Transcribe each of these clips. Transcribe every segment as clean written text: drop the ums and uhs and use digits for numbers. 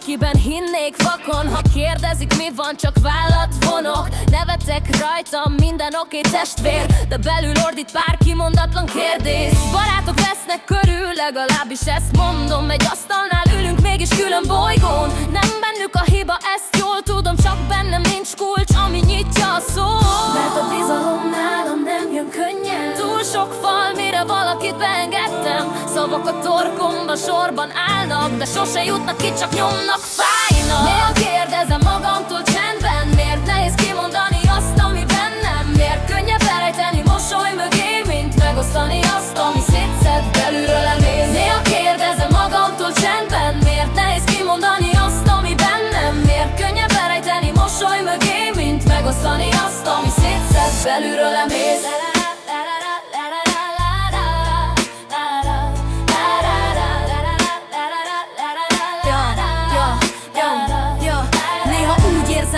Akiben hinnék vakon, ha kérdezik mi van, csak vállat vonok. Nevetek rajtam, minden oké testvér, de belül ordít pár kimondatlan kérdés. Barátok vesznek körül, legalábbis ezt mondom. Egy asztalnál ülünk, mégis külön bolygón. Nem bennük a hiba, ezt jól tudom, csak bennem nincs kulcs, ami nyitja a szót. Mert a bizalom nálam nem jön könnyen. Túl sok fal, mire valakit beengedtem. Szavak a torkomba sorban állnak, de sose jutnak ki, csak nyomnak, fájnak. Néha kérdezem magamtól csendben, miért nehéz kimondani azt, ami bennem. Miért könnyebb elrejteni mosoly mögé, mint megosztani azt, ami szétszed belülről emész. Néha kérdezem magamtól csendben, miért nehéz kimondani azt, ami bennem. Miért könnyebb elrejteni mosoly mögé, mint megosztani azt, ami szétszed belülről emész.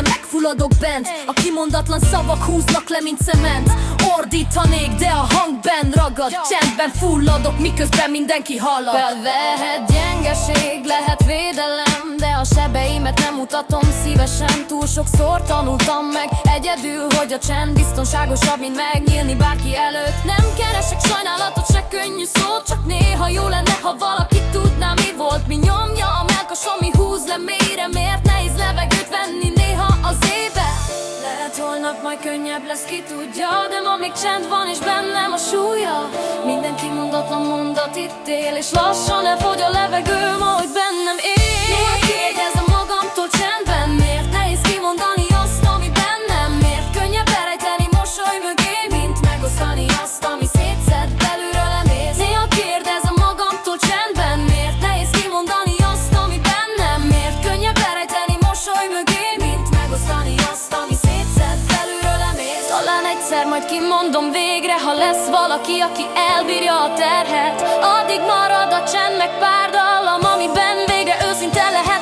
Megfulladok bent, a kimondatlan szavak húznak le, mint cement. Ordítanék, de a hang benn ragad. Csendben fulladok, miközben mindenki hallad. Felvehet gyengeség, lehet védelem, de a sebeimet nem mutatom szívesen. Túl sokszor tanultam meg egyedül, hogy a csend biztonságosabb, mint megnyílni bárki előtt. Nem keresek sajnálatot, se könnyű szót, csak néha jó lenne, ha valaki tudná, mi volt. Mi nyomja a melkasom, mi húz le mélyre. Miért nehéz levegőt venni néha az éve? Lehet holnap majd könnyebb lesz, ki tudja, de ma még csend van és bennem a súlya. Mindenki mondatlan mondat itt él, és lassan elfogy a levegőm, ahogy bennem él. Néha kérdezem magamtól csendben, miért nehéz kimondani azt, ami bennem. Miért könnyebb elrejteni mosoly mögé, mint megosztani azt, ami szétszed belülről emész. Néha kérdezem magamtól csendben, miért nehéz kimondani azt, ami bennem. Miért könnyebb elrejteni mosoly mögé, mint megosztani azt, ami szétszed belülről emész. Talán egyszer majd kimondom végre, ha lesz valaki, aki elbírja a terhet. Addig marad a csend meg pár dallam, amiben végre őszinte lehet.